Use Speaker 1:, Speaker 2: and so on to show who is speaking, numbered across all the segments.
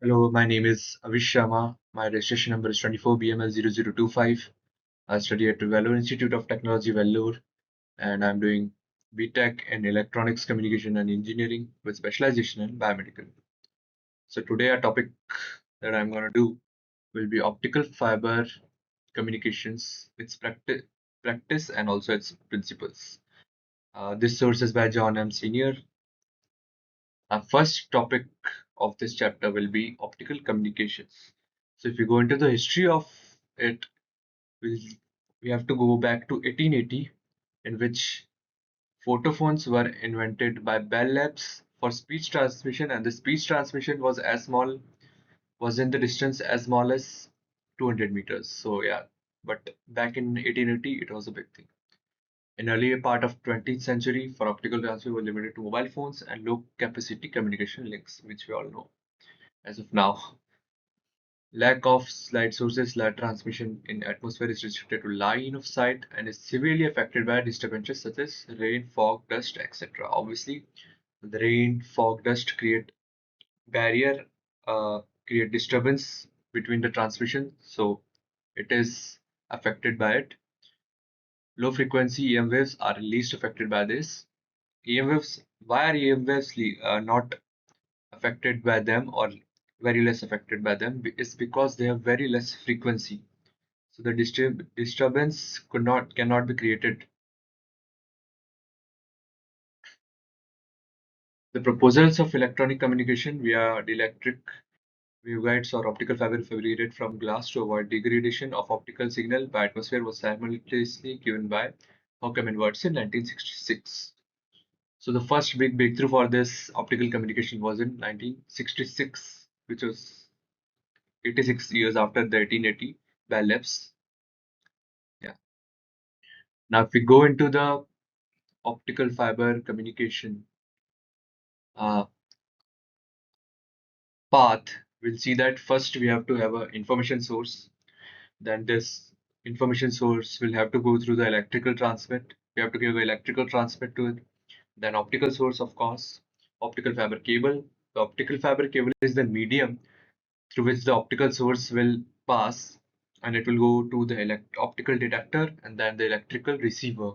Speaker 1: Hello, my name is Avish Sharma. My registration number is 24BML0025. I study at the Vellore Institute of Technology, Vellore, and I'm doing BTech in Electronics, Communication and Engineering with specialization in biomedical. So today our topic that I'm going to do will be optical fiber communications, its practice and also its principles. This source is by John M. Senior. Our first topic of this chapter will be optical communications. So if you go into the history of it, we'll, we have to go back to 1880, in which photophones were invented by Bell Labs for speech transmission, and the speech transmission was in the distance as small as 200 meters. So yeah, but back in 1880, it was a big thing. In earlier part of 20th century, for optical transfer were limited to mobile phones and low capacity communication links, which we all know as of now. Lack of light sources, light transmission in atmosphere is restricted to line of sight and is severely affected by disturbances such as rain, fog, dust, etc. Obviously, the rain, fog, dust barrier, create disturbance between the transmission, so it is affected by it. Low frequency EM waves are least affected by this. EM waves, why are EM waves not affected by them or very less affected by them? Is because they have very less frequency. So the disturbance cannot be created. The proposals of electronic communication via dielectric waveguides or optical fiber fabricated from glass to avoid degradation of optical signal by atmosphere was simultaneously given by Hockham and Wurtz in 1966. So the first big breakthrough for this optical communication was in 1966, which was 86 years after the 1880 Bell Labs. Yeah. Now, if we go into the optical fiber communication uh, path, we'll see that first we have to have an information source. Then this information source will have to go through the electrical transmit. We have to give electrical transmit to it. Then optical source, of course, optical fiber cable. The optical fiber cable is the medium through which the optical source will pass, and it will go to the optical detector and then the electrical receiver.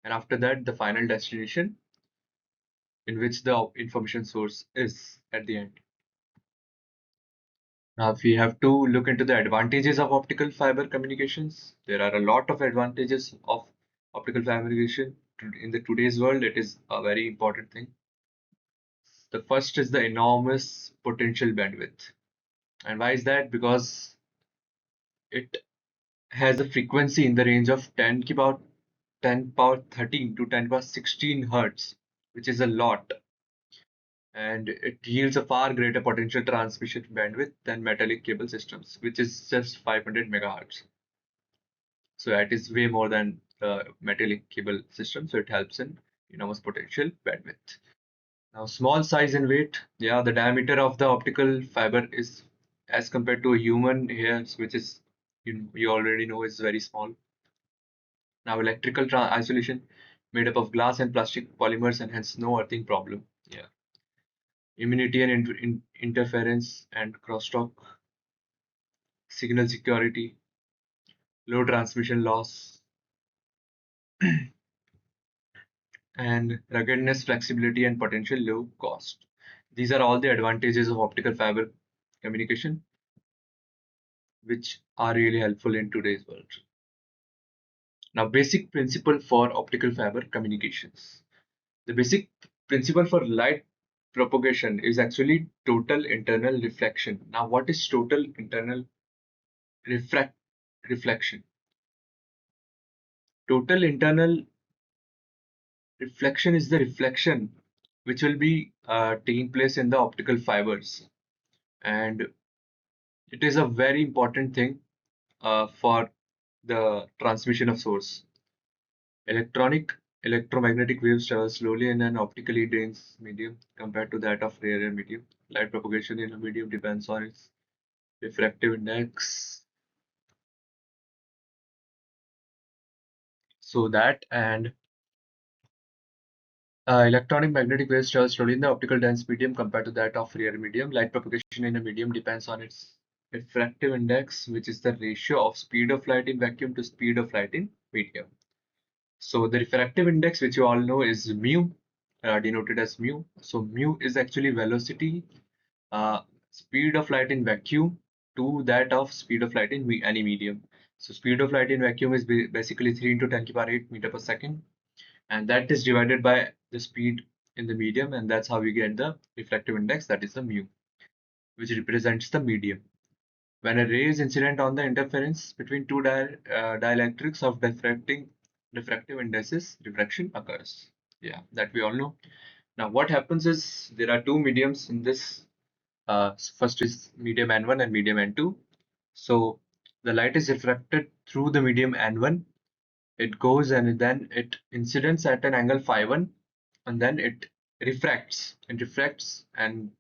Speaker 1: And after that, the final destination in which the information source is at the end. Now, if we have to look into the advantages of optical fiber communications, there are a lot of advantages of optical fiber communication. In the today's world, it is a very important thing. The first is the enormous potential bandwidth. And why is that? Because it has a frequency in the range of 10 power 13 to 10 power 16 hertz, which is a lot. And it yields a far greater potential transmission bandwidth than metallic cable systems, which is just 500 megahertz. So that is way more than the metallic cable system. So it helps in enormous potential bandwidth. Now, small size and weight. Yeah, the diameter of the optical fiber is as compared to a human hair, which is you already know is very small. Now, electrical isolation made up of glass and plastic polymers and hence no earthing problem. Yeah. Immunity and interference and crosstalk, signal security, low transmission loss, and ruggedness, flexibility, and potential low cost. These are all the advantages of optical fiber communication, which are really helpful in today's world. Now, basic principle for optical fiber communications. The basic principle for light propagation is actually total internal reflection. Now, what is total internal refract reflection? Total internal reflection is the reflection which will be taking place in the optical fibers, and it is a very important thing for the transmission of source. Electronic electromagnetic waves travel slowly in an optically dense medium compared to that of rarer medium. Light propagation in a medium depends on its refractive index. So that and Electronic magnetic waves travel slowly in the optical dense medium compared to that of rare medium. Light propagation in a medium depends on its refractive index, which is the ratio of speed of light in vacuum to speed of light in medium. So the refractive index, which you all know, is mu, denoted as mu. So mu is actually velocity, uh, speed of light in vacuum to that of speed of light in any medium. So speed of light in vacuum is basically 3 into 10 to the power 8 meter per second, and that is divided by the speed in the medium, and that's how we get the refractive index, that is the mu, which represents the medium. When a ray is incident on the interference between two dielectrics of diffractive indices, diffraction occurs. Yeah, that we all know. Now, what happens is there are two mediums in this. First is medium N1 and medium N2. So the light is refracted through the medium N1. It goes and then it incidents at an angle phi 1, and then it refracts, and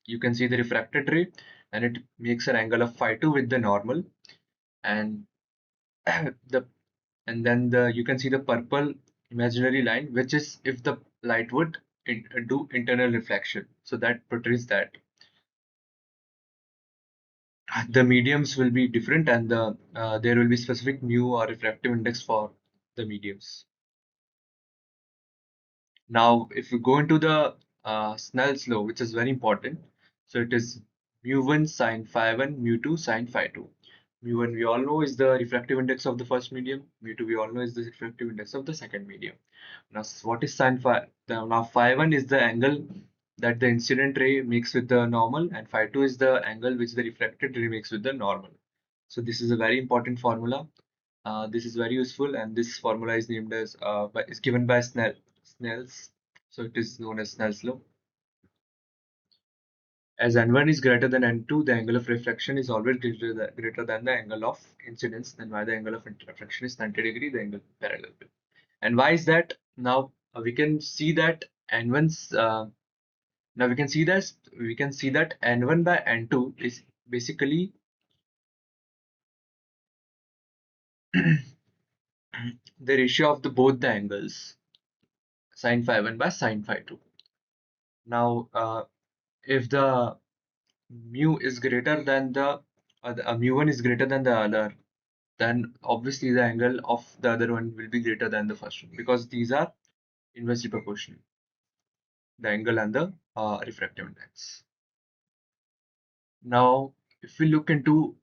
Speaker 1: you can see the refracted ray, and it makes an angle of phi 2 with the normal, and the and then you can see the purple imaginary line, which is if the light would do internal reflection, so that portrays that the mediums will be different, and there will be specific mu or refractive index for the mediums. Now, if we go into the Snell's law, which is very important, so it is mu1 sine phi 1, mu2 sine phi 2. Mu1 we all know is the refractive index of the first medium, mu2 we all know is the refractive index of the second medium. Now, what is sine phi? Now, phi 1 is the angle that the incident ray makes with the normal, and phi 2 is the angle which the refracted ray makes with the normal. So, this is a very important formula. This is very useful, and this formula is named as is given by Snell's. So it is known as Snell's law. As n1 is greater than n2, the angle of reflection is always greater than the angle of incidence. Then why the angle of reflection is 90 degree, the angle parallel. And why is that? Now we can see that n1's now we can see that n1 by n2 is basically the ratio of the both the angles sine phi 1 by sine phi 2. Now if the mu is greater than the mu1 is greater than the other, then obviously the angle of the other one will be greater than the first one, because these are inversely proportional, the angle and the refractive index. Now if we look into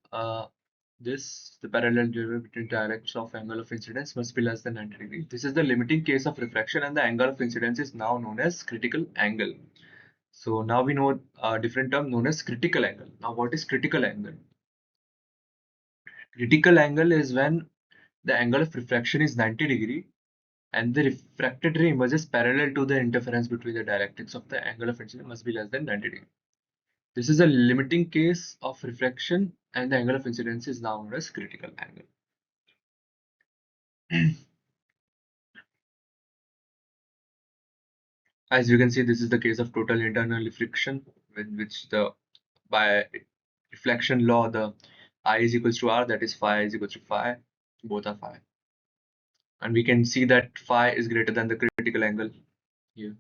Speaker 1: this, the parallel derivative between directions of angle of incidence must be less than 90 degrees. This is the limiting case of refraction, and the angle of incidence is now known as critical angle. So now we know a different term known as critical angle. Now what is critical angle? Critical angle is when the angle of refraction is 90 degree and the refracted ray emerges parallel to the interference between the dielectrics of the angle of incidence must be less than 90 degree. This is a limiting case of refraction, and the angle of incidence is now known as critical angle. As you can see, this is the case of total internal reflection, in which the by reflection law the I is equals to R, that is phi is equals to phi, both are phi. And we can see that phi is greater than the critical angle here.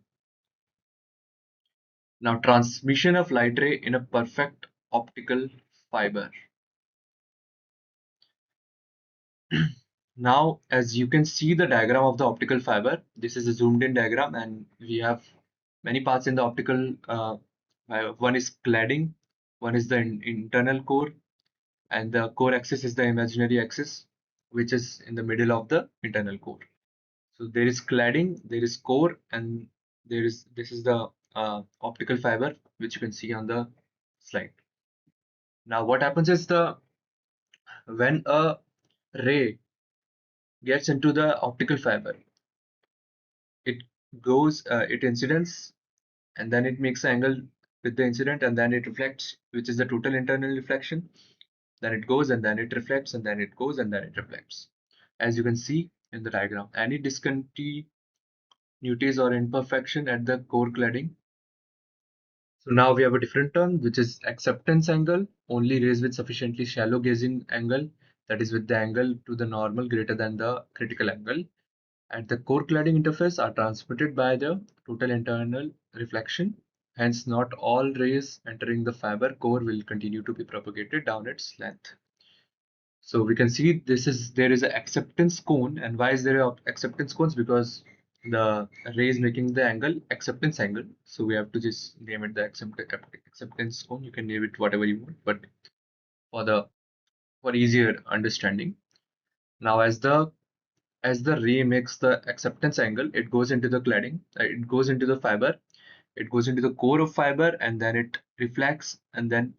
Speaker 1: Now, transmission of light ray in a perfect optical fiber. Now, as you can see the diagram of the optical fiber, this is a zoomed in diagram, and we have many parts in the optical. One is cladding, one is the internal core, and the core axis is the imaginary axis, which is in the middle of the internal core. So there is cladding, there is core, and this is the optical fiber, which you can see on the slide. Now, what happens is when a ray gets into the optical fiber, it it incidents, and then it makes an angle with the incident, and then it reflects, which is the total internal reflection. Then it goes, and then it reflects, and then it goes, and then it reflects. As you can see in the diagram, any discontinuities or imperfection at the core cladding. So now we have a different term, which is acceptance angle. Only rays with sufficiently shallow gazing angle, that is with the angle to the normal greater than the critical angle, at the core cladding interface are transmitted by the total internal reflection. Hence, not all rays entering the fiber core will continue to be propagated down its length. So we can see there is an acceptance cone. And why is there a acceptance cones? Because the ray is making the angle acceptance angle. So we have to just name it the acceptance cone. You can name it whatever you want, but for the for easier understanding. Now as the ray makes the acceptance angle, it goes into the cladding, it goes into the fiber, it goes into the core of fiber, and then it reflects. And then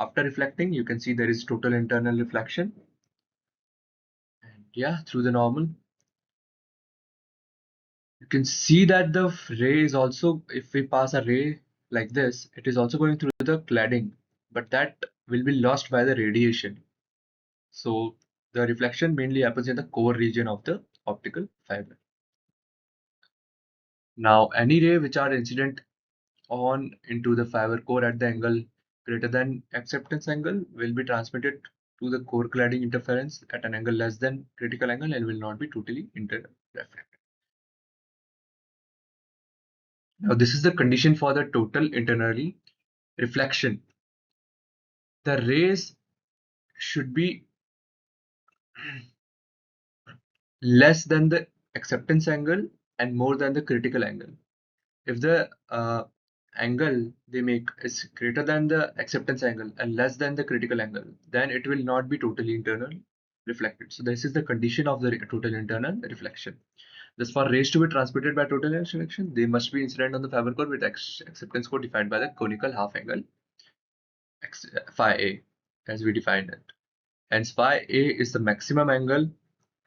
Speaker 1: after reflecting, you can see there is total internal reflection. And yeah, through the normal, you can see that the ray is also, if we pass a ray like this, it is also going through the cladding, but that will be lost by the radiation. So the reflection mainly happens in the core region of the optical fiber. Now, any ray which are incident on into the fiber core at the angle greater than acceptance angle will be transmitted to the core cladding interference at an angle less than critical angle and will not be totally interreflected. Now, this is the condition for the total internally reflection. The rays should be less than the acceptance angle and more than the critical angle. If the angle they make is greater than the acceptance angle and less than the critical angle, then it will not be totally internal reflected. So this is the condition of the total internal reflection. Thus, for rays to be transmitted by total reflection, they must be incident on the fiber core with acceptance core defined by the conical half angle phi a, as we defined it. Hence, phi a is the maximum angle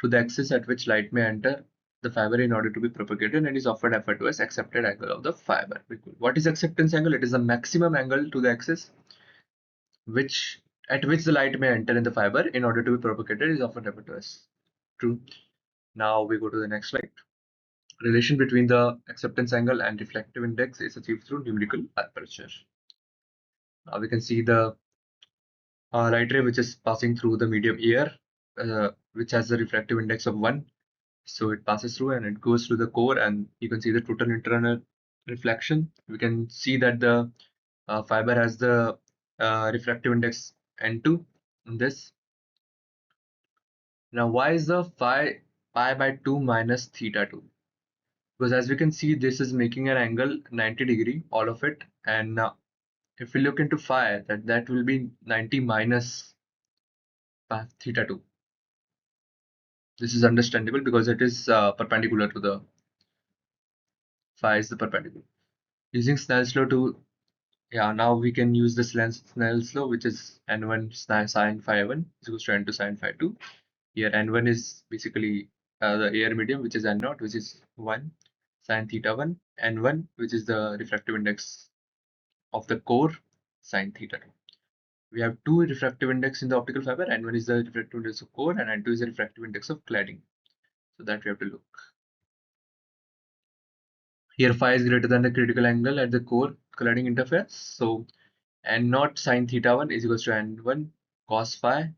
Speaker 1: to the axis at which light may enter the fiber in order to be propagated and is often referred to as accepted angle of the fiber. What is acceptance angle? It is the maximum angle to the axis at which the light may enter in the fiber in order to be propagated is often referred to as true. Now we go to the next slide. Relation between the acceptance angle and reflective index is achieved through numerical aperture. Now we can see the light ray which is passing through the medium air, which has a refractive index of 1. So it passes through and it goes to the core, and you can see the total internal reflection. We can see that the fiber has the refractive index N2 in this. Now, why is the pi by 2 minus theta 2? Because as we can see, this is making an angle 90 degree, all of it. And now, if we look into phi, that will be 90 minus theta 2. This is understandable because it is perpendicular to the phi is the perpendicular. Using Snell's law to now we can use this Snell's law, which is n1 sine phi 1 is equals to n2 sine phi 2. Here n1 is basically the air medium, which is n0, which is 1 sine theta 1, n1, which is the refractive index of the core sine theta 2. We have two refractive index in the optical fiber. N1 is the refractive index of core, and n2 is the refractive index of cladding. So that we have to look. Here phi is greater than the critical angle at the core cladding interface. So n0 sine theta 1 is equals to n1 cos phi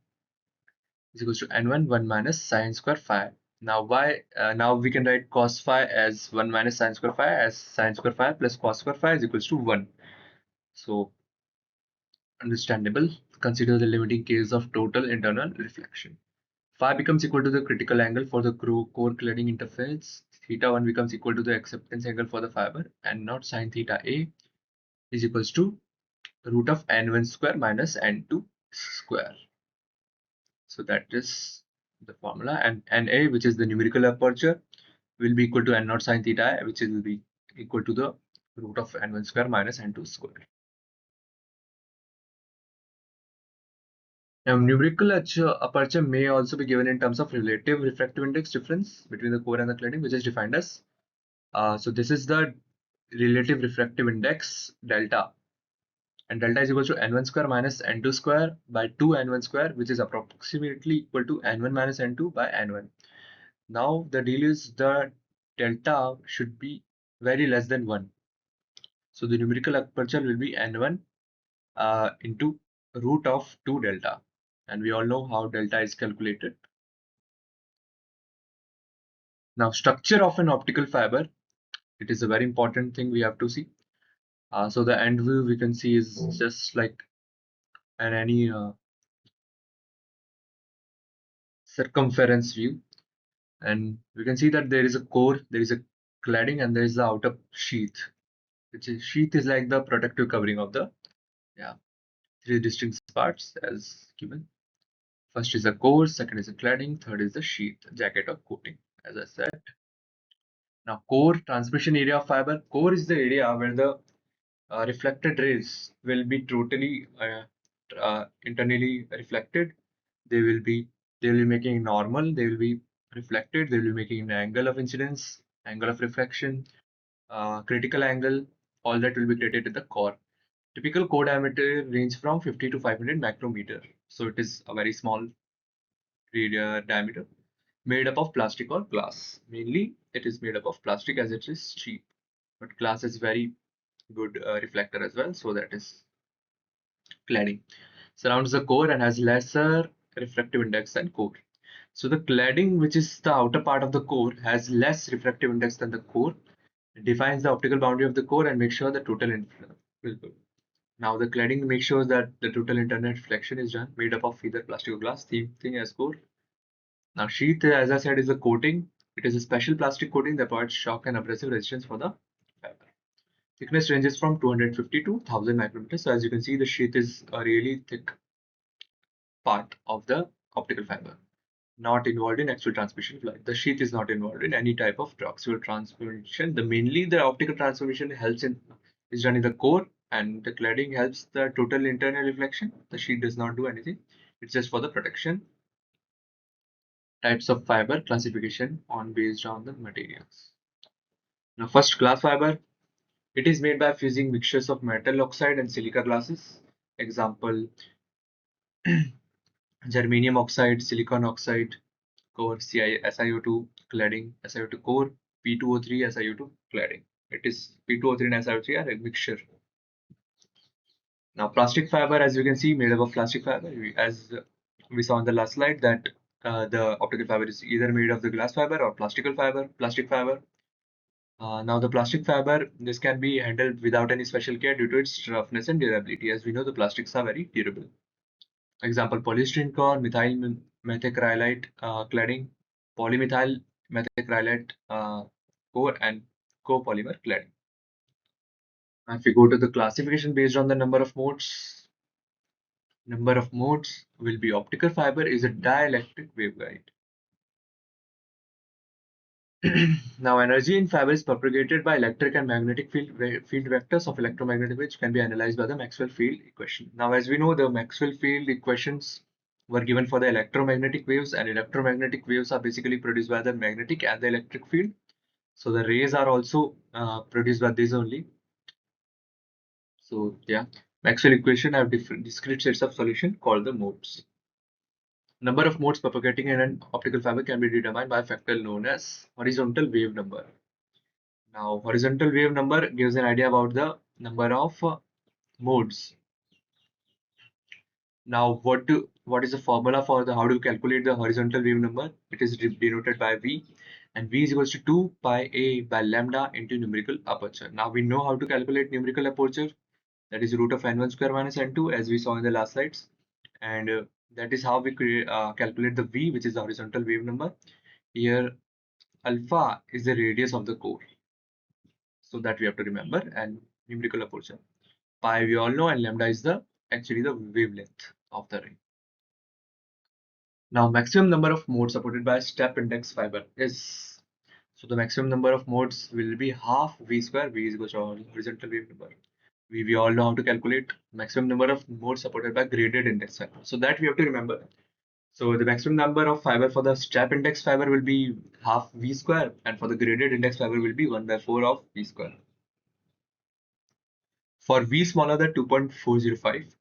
Speaker 1: is equals to n1 1 minus sine square phi. Now now we can write cos phi as 1 minus sine square phi, as sine square phi plus cos square phi is equals to 1. So understandable. Consider the limiting case of total internal reflection. Phi becomes equal to the critical angle for the core cladding interface. Theta 1 becomes equal to the acceptance angle for the fiber, and not sine theta a is equals to root of n1 square minus n2 square. So that is the formula. And NA, which is the numerical aperture, will be equal to n0 sine theta, which will be equal to the root of n1 square minus n2 square. Now, numerical aperture may also be given in terms of relative refractive index difference between the core and the cladding, which is defined as. So this is the relative refractive index delta, and delta is equal to n1 square minus n2 square by 2 n1 square, which is approximately equal to n1 minus n2 by n1. Now the deal is the delta should be very less than 1. So the numerical aperture will be n1 into root of 2 delta. And we all know how delta is calculated. Now, structure of an optical fiber, it is a very important thing we have to see. So the end view we can see is just like any circumference view, and we can see that there is a core, there is a cladding, and there is the outer sheath. Which is sheath is like the protective covering of the, yeah, three distinct parts as given. First is the core, second is the cladding, third is the sheath, jacket or coating, as I said. Now, core transmission area of fiber. Core is the area where the reflected rays will be totally internally reflected. They will be they will be making normal. They will be reflected. They will be making an angle of incidence, angle of reflection, critical angle. All that will be created at the core. Typical core diameter range from 50 to 500 micrometer. So it is a very small diameter, made up of plastic or glass. Mainly, it is made up of plastic as it is cheap, but glass is very good reflector as well. So that is cladding. Surrounds the core and has lesser refractive index than core. So the cladding, which is the outer part of the core, has less refractive index than the core. It defines the optical boundary of the core and makes sure the total will go. Now the cladding makes sure that the total internal reflection is done, made up of either plastic or glass, same thing as core. Now sheath, as I said, is a coating. It is a special plastic coating that provides shock and abrasive resistance for the fiber. Thickness ranges from 250 to 1000 micrometers. So as you can see, the sheath is a really thick part of the optical fiber, not involved in actual transmission flight. The sheath is not involved in any type of actual transmission. The mainly the optical transformation helps in is done in the core, and the cladding helps the total internal reflection. The sheath does not do anything. It's just for the protection. Types of fiber classification on based on the materials. Now, first glass fiber. It is made by fusing mixtures of metal oxide and silica glasses. Example: germanium oxide, silicon oxide, core SiO2 cladding, SiO2 core, P2O3 SiO2 cladding. It is P2O3 and SiO3 are a mixture. Now, plastic fiber, as you can see, made up of plastic fiber. As we saw on the last slide, that the optical fiber is either made of the glass fiber or plastical fiber, plastic fiber. Now, the plastic fiber, this can be handled without any special care due to its roughness and durability. As we know, the plastics are very durable. Example: polystyrene core, methyl methacrylate cladding, polymethyl methacrylate core, and copolymer cladding. If we go to the classification based on the number of modes will be optical fiber is a dielectric waveguide. Now, energy in fiber is propagated by electric and magnetic field vectors of electromagnetic which can be analyzed by the Maxwell field equation. Now, as we know, the Maxwell field equations were given for the electromagnetic waves, and electromagnetic waves are basically produced by the magnetic and the electric field. So the rays are also produced by this only. So yeah, Maxwell equation have different discrete sets of solution called the modes. Number of modes propagating in an optical fiber can be determined by a factor known as horizontal wave number. Now, horizontal wave number gives an idea about the number of modes. Now, what is the formula for the how do you calculate the horizontal wave number? It is denoted by V, and V is equals to 2 pi A by lambda into numerical aperture. Now we know how to calculate numerical aperture. That is root of n1 square minus n2, as we saw in the last slides, and that is how we calculate the V, which is the horizontal wave number. Here, alpha is the radius of the core, so that we have to remember, and numerical aperture. Pi we all know, and lambda is the actually the wavelength of the ray. Now, maximum number of modes supported by step index fiber is, so the maximum number of modes will be half V square. V is equal to horizontal wave number. We all know how to calculate maximum number of modes supported by graded index fiber. So that we have to remember. So the maximum number of fiber for the step index fiber will be half V square, and for the graded index fiber will be 1 by 4 of V square. For V smaller than 2.405,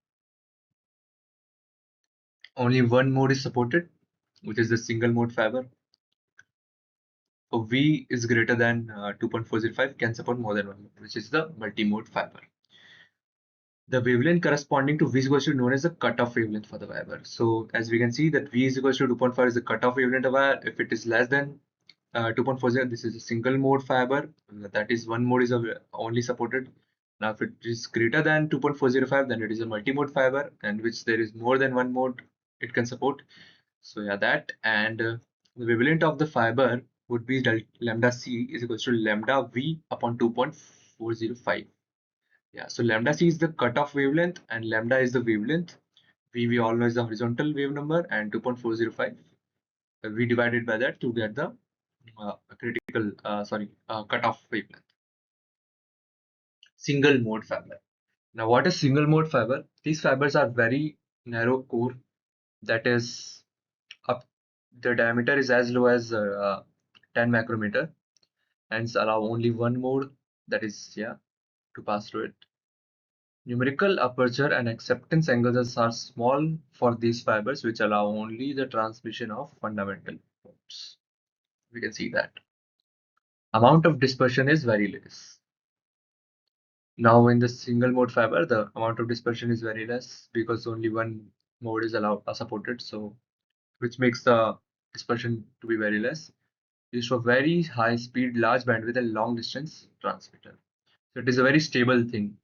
Speaker 1: only one mode is supported, which is the single mode fiber. For V is greater than 2.405, can support more than one mode, which is the multi-mode fiber. The wavelength corresponding to V is equals to known as the cutoff wavelength for the fiber. So as we can see that V is equals to 2.5 is the cutoff wavelength of wire. If it is less than 2.40, this is a single mode fiber. That is, one mode is only supported. Now, if it is greater than 2.405, then it is a multi-mode fiber, and which there is more than one mode it can support. So yeah, that, and the wavelength of the fiber would be lambda c is equals to lambda v upon 2.405. Yeah, so lambda c is the cutoff wavelength, and lambda is the wavelength. V we all know is the horizontal wave number, and 2.405 we divided by that to get the cutoff wavelength. Single mode fiber. Now, what is single mode fiber? These fibers are very narrow core, that is up, the diameter is as low as 10 micrometer, hence allow only one mode, that is, yeah, to pass through it. Numerical aperture and acceptance angles are small for these fibers, which allow only the transmission of fundamental modes. We can see that. Amount of dispersion is very less. Now in the single mode fiber, the amount of dispersion is very less because only one mode is allowed supported, so which makes the dispersion to be very less. Used for very high speed, large bandwidth, and long distance transmitter. So it is a very stable thing.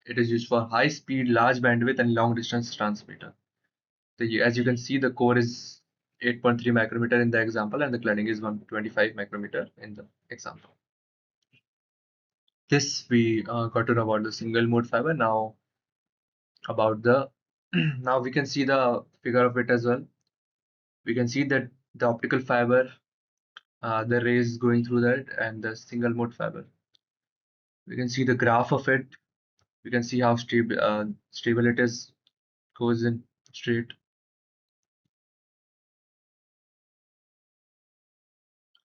Speaker 1: It is used for high speed, large bandwidth, and long distance transmitter. As you can see, the core is 8.3 micrometer in the example, and the cladding is 125 micrometer in the example. This we got to know about the single mode fiber. Now about the now we can see the figure of it as well. We can see that the optical fiber, the rays going through that, and the single mode fiber. We can see the graph of it. We can see how stable it is, goes in straight.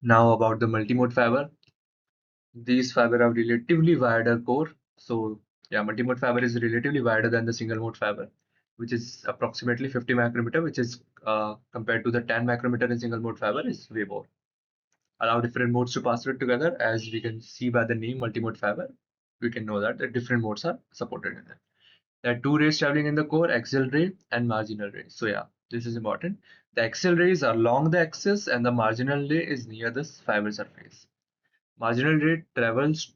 Speaker 1: Now about the multimode fiber. These fiber have relatively wider core. So yeah, multimode fiber is relatively wider than the single mode fiber, which is approximately 50 micrometer, which is compared to the 10 micrometer in single mode fiber is way more. Allow different modes to pass through it together. As we can see by the name multimode fiber, we can know that the different modes are supported in it. There are two rays traveling in the core, axial ray and marginal ray. So yeah, this is important. The axial rays are along the axis and the marginal ray is near the fiber surface. Marginal ray travels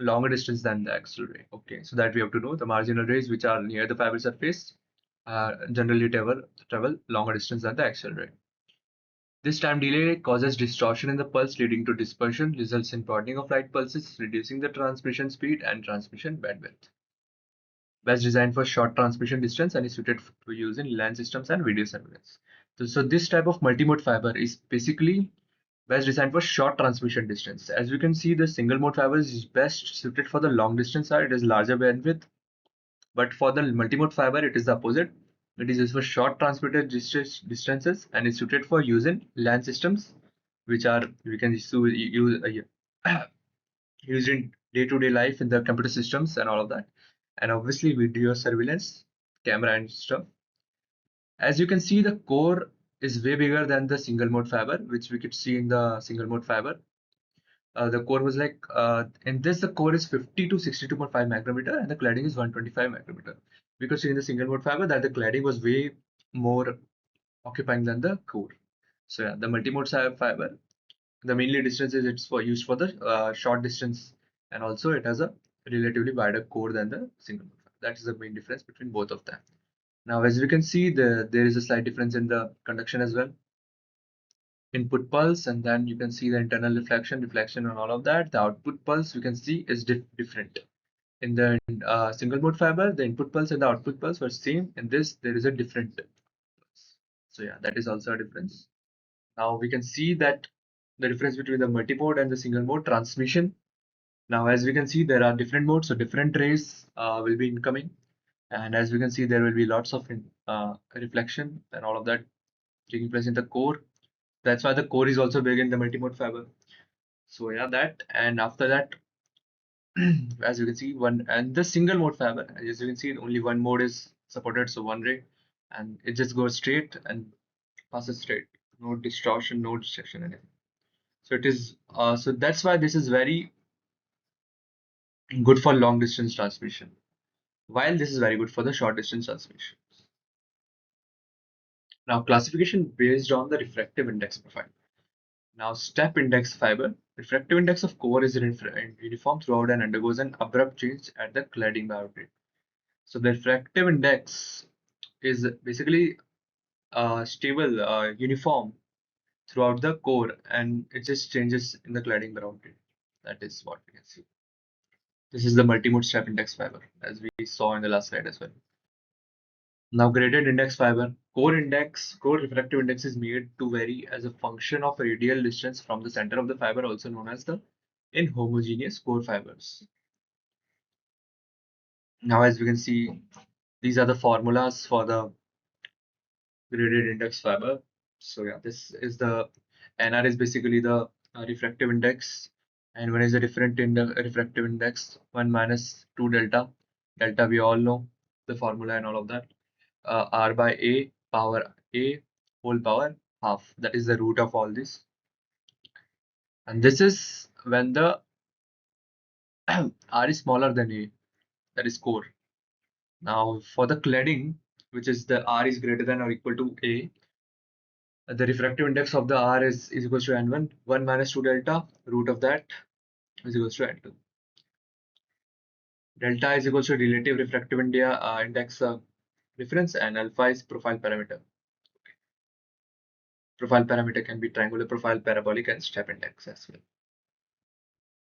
Speaker 1: longer distance than the axial ray. Okay, so that we have to know. The marginal rays which are near the fiber surface generally travel longer distance than the axial ray. This time delay causes distortion in the pulse, leading to dispersion, results in broadening of light pulses, reducing the transmission speed and transmission bandwidth. Best designed for short transmission distance and is suited for use in LAN systems and video surveillance. So this type of multimode fiber is basically best designed for short transmission distance. As we can see, the single mode fiber is best suited for the long distance side. It is larger bandwidth, but for the multimode fiber, it is the opposite. It is used for short transmitted distances and is suited for use in LAN systems, which are we can use used in day-to-day life in the computer systems and all of that, and obviously video surveillance, camera and stuff. As you can see, the core is way bigger than the single mode fiber, which we could see in the single mode fiber. The core was like in this the core is 50 to 62.5 micrometer and the cladding is 125 micrometer. We could see in the single mode fiber that the cladding was way more occupying than the core. So yeah, the multi-mode fiber, the mainly distance is it's for used for the short distance, and also it has a relatively wider core than the single mode fiber. That is the main difference between both of them. Now as we can see, there is a slight difference in the conduction as well. Input pulse, and then you can see the internal reflection and all of that. The output pulse you can see is different. In the single mode fiber, the input pulse and the output pulse were same. In this, there is a different pulse. So yeah, that is also a difference. Now we can see that the difference between the multi-mode and the single mode transmission. Now as we can see, there are different modes, so different rays will be incoming. And as we can see, there will be lots of reflection and all of that taking place in the core. That's why the core is also big in the multi-mode fiber. So yeah, that, and after that, as you can see, one and the single mode fiber, as you can see, only one mode is supported, so one ray, and it just goes straight and passes straight, no distortion, no distraction, anything. So it is so that's why this is very good for long distance transmission, while this is very good for the short distance transmission. Now classification based on the refractive index profile. Now, Now, step index fiber. Refractive index of core is uniform throughout and undergoes an abrupt change at the cladding boundary. So the refractive index is basically stable, uniform throughout the core, and it just changes in the cladding boundary. That is what we can see. This is the multimode step index fiber, as we saw in the last slide as well. Now, graded index fiber. Core refractive index is made to vary as a function of radial distance from the center of the fiber, also known as the inhomogeneous core fibers. Now, as we can see, these are the formulas for the graded index fiber. So yeah, this is the NR is basically the refractive index, and one is the different in the refractive index, 1 minus 2 delta. Delta we all know the formula and all of that. R by A power A whole power half. That is the root of all this. And this is when the R is smaller than A, that is core. Now for the cladding, which is the R is greater than or equal to A, the refractive index of the R is equals to N1, 1 minus 2 delta, root of that is equals to N2. Delta is equals to relative refractive index difference, and alpha is profile parameter. Profile parameter can be triangular profile, parabolic, and step index as well.